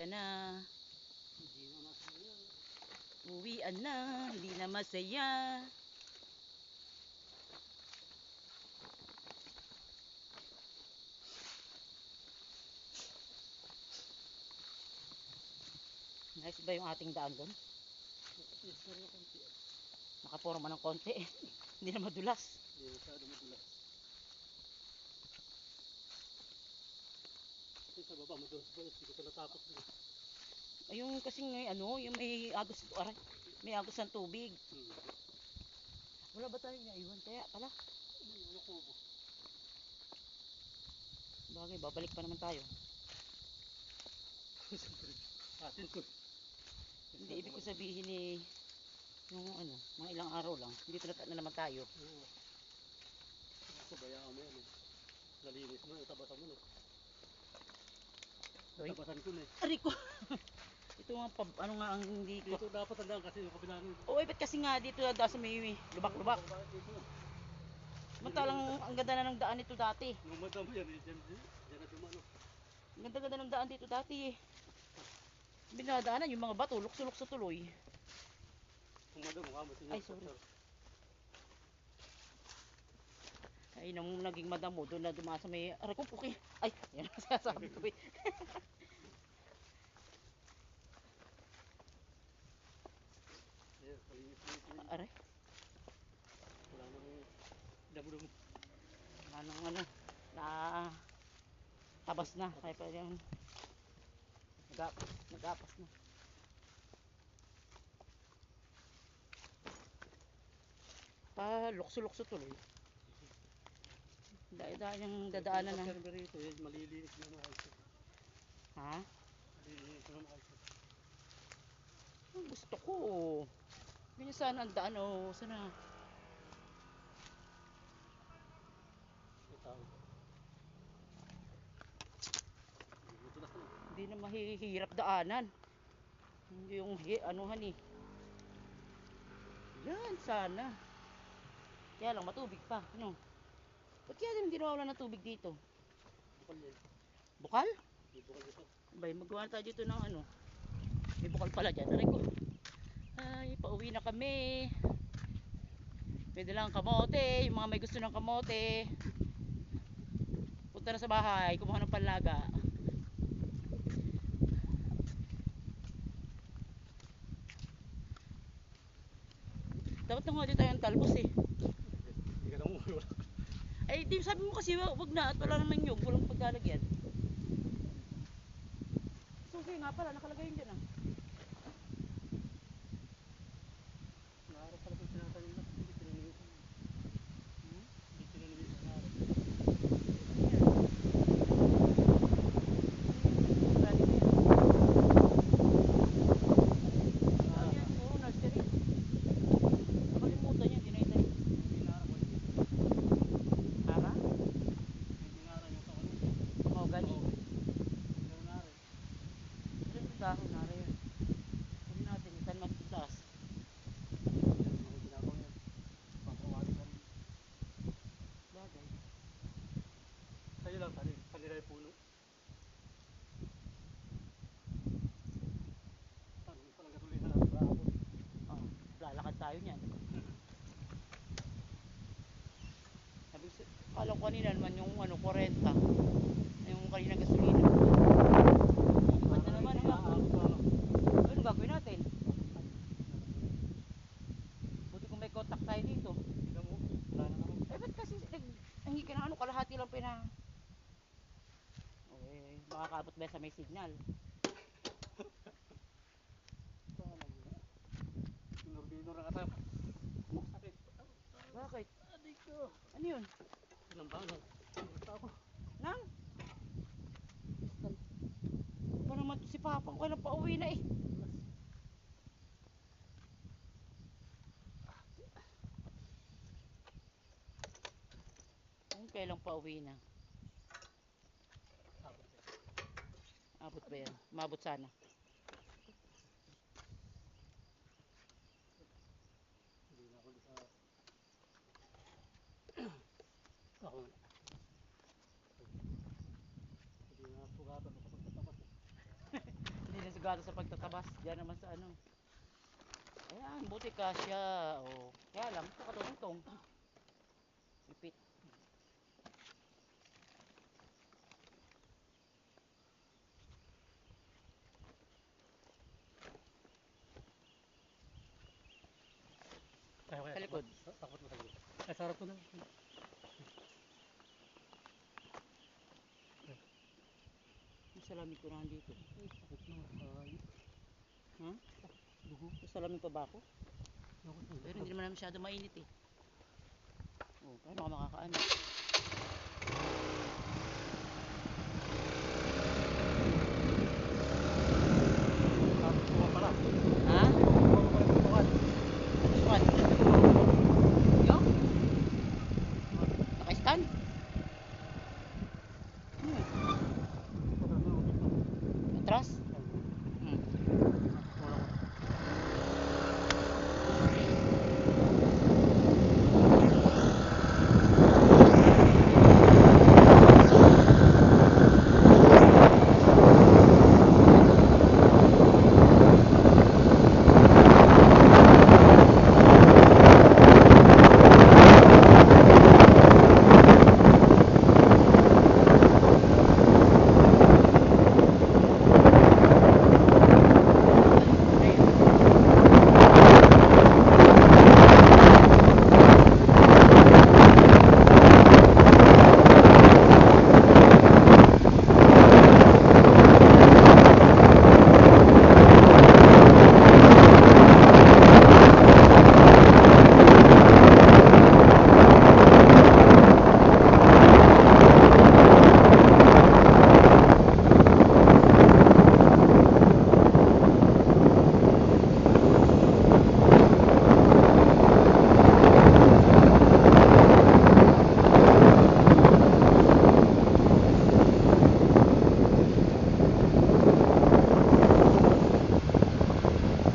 ka na. Hindi na masaya. Uwian na, hindi na masaya. Nice ba yung ating daan doon? Yes, pero konti. Nakaporma ng konti. Hindi na madulas. Hindi masyado madulas. Kasi sa baba madulas ba yun? Hindi ko natapos din. Ayun kasing ano, yung may agos, aray, may agos ng tubig. Wala ba tayong naiwan? Kaya pala. Ano kubo? Bagay, babalik pa naman tayo. Atin to. Hindi, ibig ko sabihin yung ano, mga ilang araw lang. Dito na naman tayo. Oo. Ito, bayaan mo yan eh. Nalinis mo, itabasan mo no. Itabasan ko na eh. Aray ko! Ito nga, ano nga ang hindi ko. Dito dapat tandaan kasi yung kabila nito. Oo, ba't kasi nga dito na sa may lubak-lubak. Samantalang ang ganda na ng daan nito dati. Yung madam yan eh, dyan na dumano. Ang ganda-ganda ng daan dito dati eh. Binadaanan yung mga bato, lukso-lukso sa tuloy. Yung madam, mukha mo sinyo. Ay, sorry. Ay, nang naging madam mo, doon na dumasa may, aray ko, puki. Ay, yan ang sasabi ko eh. Ayan, palinis-linis mo. Aray, Wala nang damo-damo. anong ano, na tabas na. Kaya pa yung nagapas na. Pa, lukso-lukso tuloy. Dahil yung dadaanan na. Pero rito, malilinis na maayos. Ha? Malilinis na maayos. Ang gusto ko. Ganyan sana ang daan o sana. Hindi na mahihirap daanan. Hindi yung anuhan eh. Yan sana. Kaya lang matubig pa. Ano? Ba't kaya hindi nawawala ng tubig dito? Bukal yan. Bukal? May bukal dito. Bay, magawa tayo dito ng ano. May bukal pala dyan. Aray ko. Ay, pauwi na kami. May dalang kamote. Yung mga may gusto ng kamote. Punta na sa bahay. Kumuha ng panlaga. Dapat nang din tayo ang talbos eh. Hindi ka na umuwi. Ay, di sabi mo kasi wag na at wala naman yung walang pagkalagyan. Susi nga pala, nakalagay yun dyan ah. Naharap pala kung tinatanim na. Hindi tinanimisan. Hindi tinanimisan na harap. Oo, nursery. Nakalimutan yan, dinay-tay. Hindi naharap ko. Ara? Hindi naharap yung sa kanila. Oo, gani. Hindi naharap. Ilan yung dahon, nara yun. Sabi natin, itan magtitas. Hindi ginagawa yan. Papawali ka rin. Bagay. Sa'yo lang, kanila yung puno. Tanong pala gasolina natin sa hapon. Oo, lalakad tayo niyan. Kala ko kanina naman yung ano, 40. Yung kanina gasolina. Ba't na naman ang ano gagawin natin? Buti kung may contact tayo dito. Tignan mo, wala na naman. Eh, ba't kasi nangi ka ng ano, kalahati lang pina. Eh, makakaabot ba sa may signal? Binor-binor na kasama. Sakit. Bakit? Adik ko. Ano yun? Ilang bano? Basta ako. Nang? Pa naman si Papang ko lang pauwi na eh. Kung kailang pauwi na. Abot yan. Abot ba yan? Mabot sana. Hindi na ako sa... Ako na. Hindi na sugatan sa pagtatapat. Hindi sigado sa pagtatabas. Diyan naman sa ano. Ayan, buti kasya. Oh. Kaya lang, ito katungtong. Ipit. Kaya Sa likod. takot mo sa likod. Ay, sarap ko na. Yung salamin ko na dito. Ay, takot na. Ay, Ha? dugo. Yung salamin pa ba ako? Takot na. Pero hindi naman masyado mainit eh. Oh, paano ka makakaano?